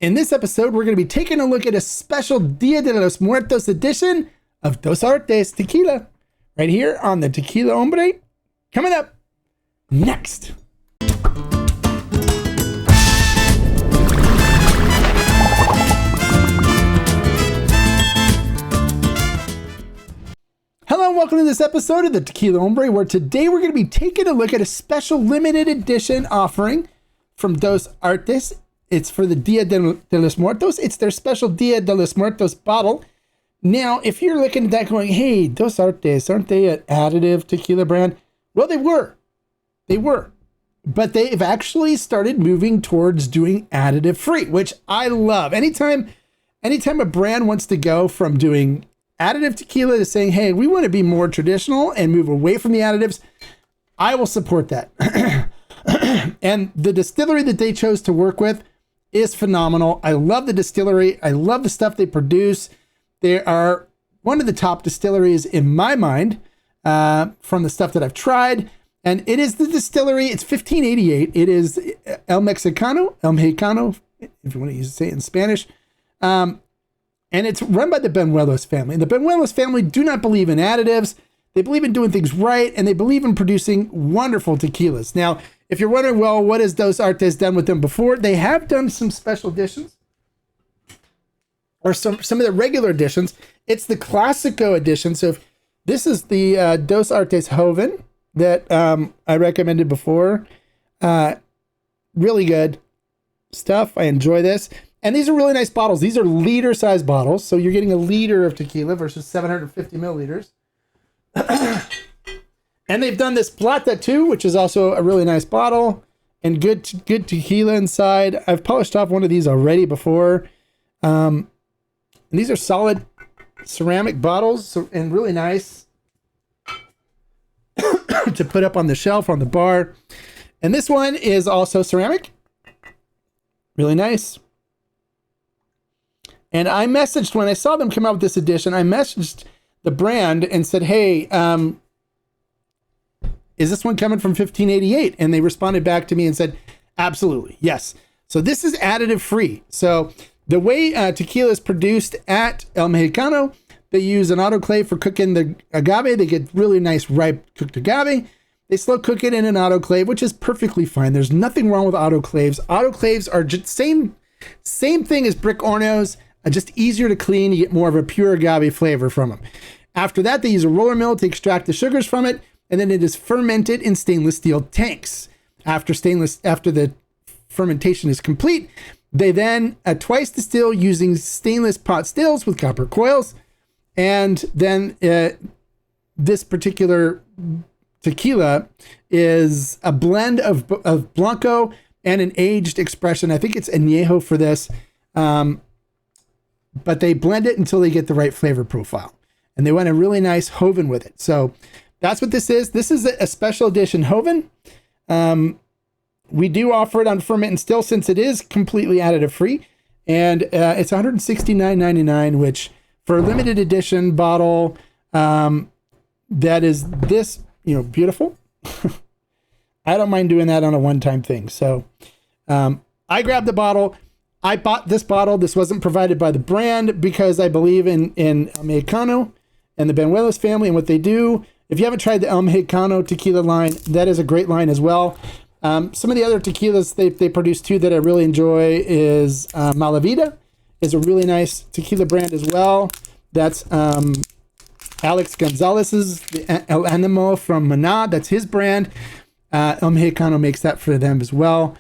In this episode, we're going to be taking a look at a special Dia de los Muertos edition of Dos Artes Tequila, right here on the Tequila Hombre. Coming up next. Hello and welcome to this episode of the Tequila Hombre, where today we're going to be taking a look at a special limited edition offering from Dos Artes. It's for the Dia de los Muertos. It's their special Dia de los Muertos bottle. Now, if you're looking at that going, hey, Dos Artes, aren't they an additive tequila brand? Well, they were. But they've actually started moving towards doing additive free, which I love. Anytime a brand wants to go from doing additive tequila to saying, hey, we want to be more traditional and move away from the additives, I will support that. And the distillery that they chose to work with is phenomenal. I love the distillery. I love the stuff they produce. They are one of the top distilleries in my mind from the stuff that I've tried. And it is the distillery. It's 1588. It is El Mexicano, if you want to say it in Spanish. And it's run by the Benuelos family. And the Benuelos family do not believe in additives. They believe in doing things right, and they believe in producing wonderful tequilas. Now, if you're wondering, well, what has Dos Artes done with them before? They have done some special editions, or some of the regular editions. It's the Classico edition. So this is the Dos Artes Joven that I recommended before. Really good stuff. I enjoy this. And these are really nice bottles. These are liter-sized bottles. So you're getting a liter of tequila versus 750 milliliters. And they've done this Plata too, which is also a really nice bottle and good tequila inside. I've polished off one of these already before. And these are solid ceramic bottles and really nice to put up on the shelf on the bar. And this one is also ceramic. Really nice. And I messaged, when I saw them come out with this edition, I messaged the brand and said, hey, is this one coming from 1588? And they responded back to me and said, absolutely, yes. So this is additive free. So the way tequila is produced at El Mexicano, they use an autoclave for cooking the agave. They get really nice ripe cooked agave. They slow cook it in an autoclave, which is perfectly fine. There's nothing wrong with autoclaves. Autoclaves are just same thing as brick hornos, just easier to clean. You get more of a pure agave flavor from them. After that, they use a roller mill to extract the sugars from it, and then it is fermented in stainless steel tanks. After the fermentation is complete, they then twice distill using stainless pot stills with copper coils, and then this particular tequila is a blend of Blanco and an aged expression. I think it's Añejo for this. But they blend it until they get the right flavor profile. And they went a really nice Joven with it. So that's what this is. This is a special edition Joven. We do offer it on ferment and still, since it is completely additive free. And it's $169.99, which for a limited edition bottle, that is this, beautiful. I don't mind doing that on a one-time thing. So I grabbed the bottle. I bought this bottle. This wasn't provided by the brand because I believe in El Mexicano and the Benuelos family and what they do. If you haven't tried the El Mexicano tequila line, that is a great line as well. Some of the other tequilas they produce too that I really enjoy is Malavida is a really nice tequila brand as well. That's Alex Gonzalez's El Animo from Maná. That's his brand. El Mexicano makes that for them as well.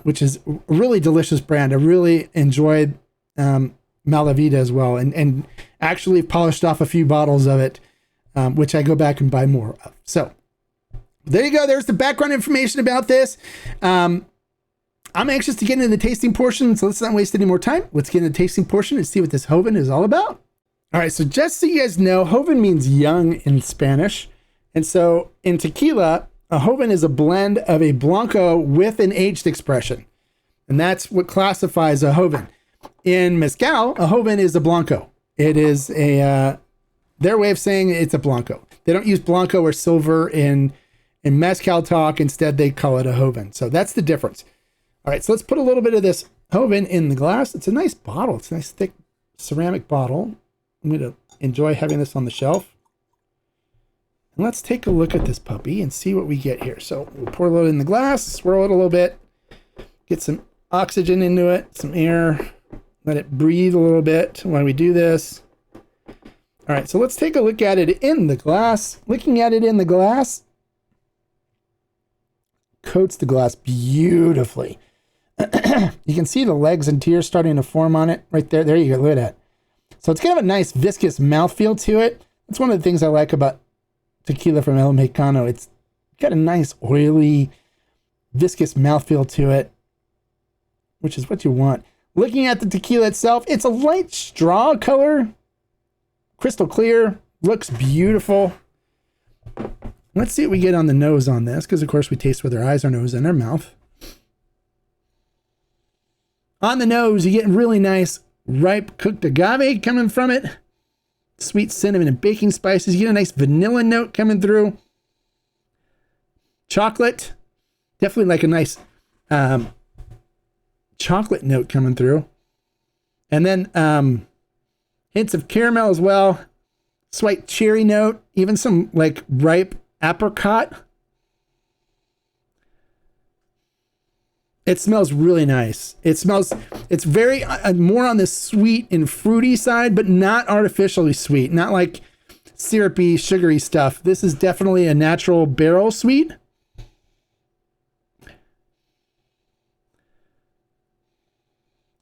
Which is a really delicious brand. I really enjoyed Malavida as well, and actually polished off a few bottles of it, which I go back and buy more of. So there you go. There's the background information about this. I'm anxious to get into the tasting portion, so let's not waste any more time. Let's get into the tasting portion and see what this Joven is all about. All right, so just so you guys know, Joven means young in Spanish. And so in tequila, a Joven is a blend of a Blanco with an aged expression. And that's what classifies a Joven. In Mezcal, a Joven is a Blanco. It is their way of saying it's a Blanco. They don't use Blanco or silver in Mezcal talk. Instead, they call it a Joven. So that's the difference. All right, so let's put a little bit of this Joven in the glass. It's a nice bottle. It's a nice thick ceramic bottle. I'm going to enjoy having this on the shelf. And let's take a look at this puppy and see what we get here. So we'll pour a little in the glass, swirl it a little bit, get some oxygen into it, some air, let it breathe a little bit while we do this. All right, so let's take a look at it in the glass. Looking at it in the glass, coats the glass beautifully. You can see the legs and tears starting to form on it right there. There you go, look at that. So it's kind of a nice viscous mouthfeel to it. That's one of the things I like about tequila from El Mexicano. It's got a nice oily, viscous mouthfeel to it, which is what you want. Looking at the tequila itself, it's a light straw color, crystal clear, looks beautiful. Let's see what we get on the nose on this, because of course we taste with our eyes, our nose, and our mouth. On the nose, you get really nice ripe cooked agave coming from it. Sweet cinnamon and baking spices. You get a nice vanilla note coming through. Chocolate. Definitely like a nice chocolate note coming through. And then hints of caramel as well. Slight cherry note. Even some like ripe apricot. It smells really nice. It's very more on the sweet and fruity side, but not artificially sweet. Not like syrupy, sugary stuff. This is definitely a natural barrel sweet.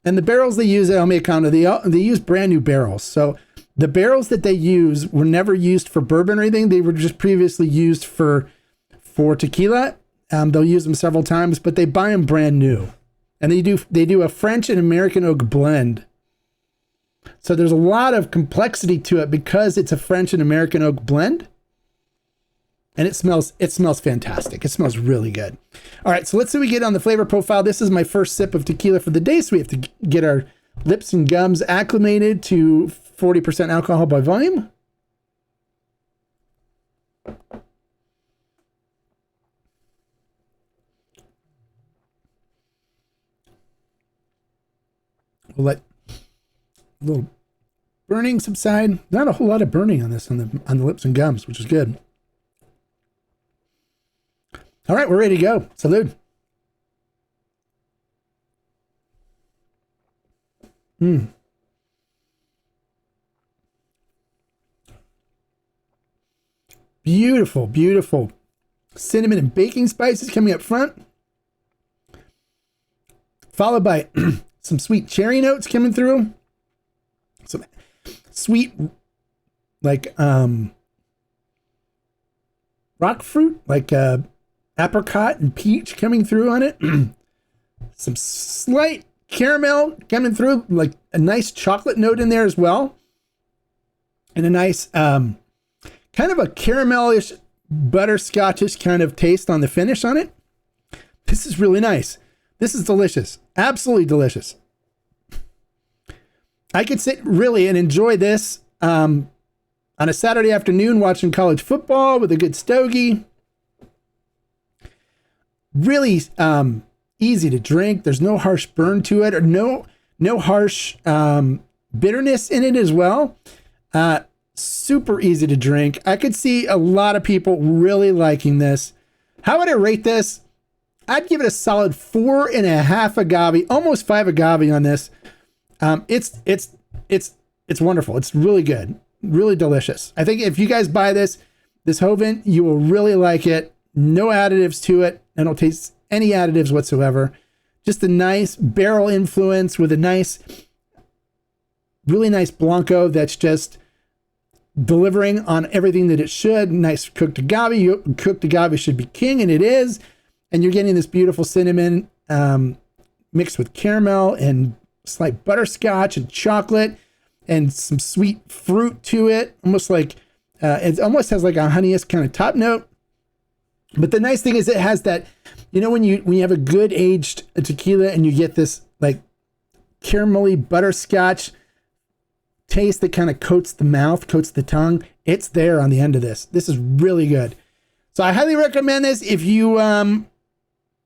And the barrels they use at El Mexicano, they use brand new barrels. So the barrels that they use were never used for bourbon or anything. They were just previously used for tequila. They'll use them several times, but they buy them brand new. And they do a French and American oak blend. So there's a lot of complexity to it because it's a French and American oak blend. And it smells fantastic. It smells really good. All right, so let's see what we get on the flavor profile. This is my first sip of tequila for the day, so we have to get our lips and gums acclimated to 40% alcohol by volume. We'll let a little burning subside. Not a whole lot of burning on this on the lips and gums, which is good. All right, we're ready to go. Salud. Beautiful, beautiful cinnamon and baking spices coming up front, followed by some sweet cherry notes coming through. Some sweet, like rock fruit, like apricot and peach coming through on it. Some slight caramel coming through, like a nice chocolate note in there as well. And a nice kind of a caramelish, butterscotchish kind of taste on the finish on it. This is really nice. This is delicious. Absolutely delicious. I could sit really and enjoy this on a Saturday afternoon watching college football with a good stogie. Really easy to drink. There's no harsh burn to it, or no harsh bitterness in it as well. Super easy to drink. I could see a lot of people really liking this. How would I rate this? I'd give it a solid 4.5 agave, almost 5 agave on this. It's wonderful. It's really good, really delicious. I think if you guys buy this Joven, you will really like it. No additives to it. I don't taste any additives whatsoever. Just a nice barrel influence with a nice, really nice Blanco that's just delivering on everything that it should. Nice cooked agave. Cooked agave should be king, and it is. And you're getting this beautiful cinnamon mixed with caramel and slight butterscotch and chocolate and some sweet fruit to it. Almost like, it almost has like a honeyish kind of top note. But the nice thing is it has that, when you have a good aged tequila and you get this like caramelly butterscotch taste that kind of coats the mouth, coats the tongue. It's there on the end of this. This is really good. So I highly recommend this. If you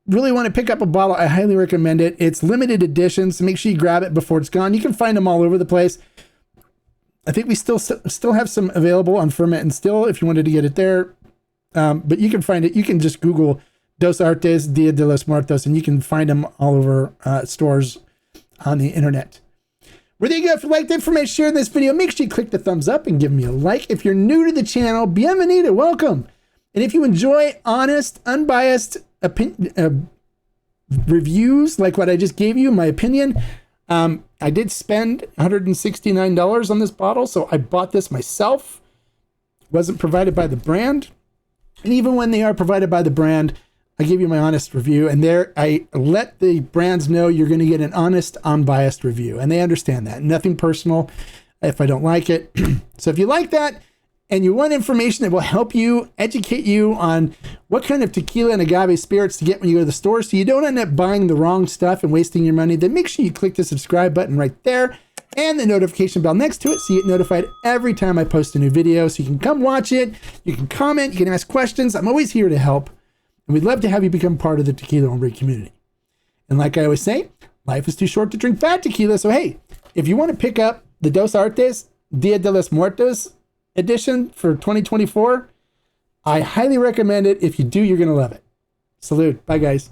really want to pick up a bottle, I highly recommend it. It's limited edition, so make sure you grab it before it's gone. You can find them all over the place. I think we still have some available on Ferment and Still if you wanted to get it there. But you can find it. You can just Google Dos Artes Dia de los Muertos, and you can find them all over stores on the internet. Whether you go, if you liked the information shared in this video, make sure you click the thumbs up and give me a like. If you're new to the channel, bienvenido, welcome. And if you enjoy honest, unbiased reviews like what I just gave you, my opinion, I did spend $169 on this bottle, so I bought this myself. Wasn't provided by the brand. And even when they are provided by the brand, I give you my honest review, and there I let the brands know you're going to get an honest, unbiased review, and they understand that. Nothing personal if I don't like it. So if you like that and you want information that will help you, educate you on what kind of tequila and agave spirits to get when you go to the store so you don't end up buying the wrong stuff and wasting your money, then make sure you click the subscribe button right there and the notification bell next to it so you get notified every time I post a new video. So you can come watch it, you can comment, you can ask questions. I'm always here to help. And we'd love to have you become part of the Tequila Hombre community. And like I always say, life is too short to drink bad tequila. So hey, if you want to pick up the Dos Artes Dia de los Muertos edition for 2024, I highly recommend it. If you do, you're going to love it. Salud. Bye, guys.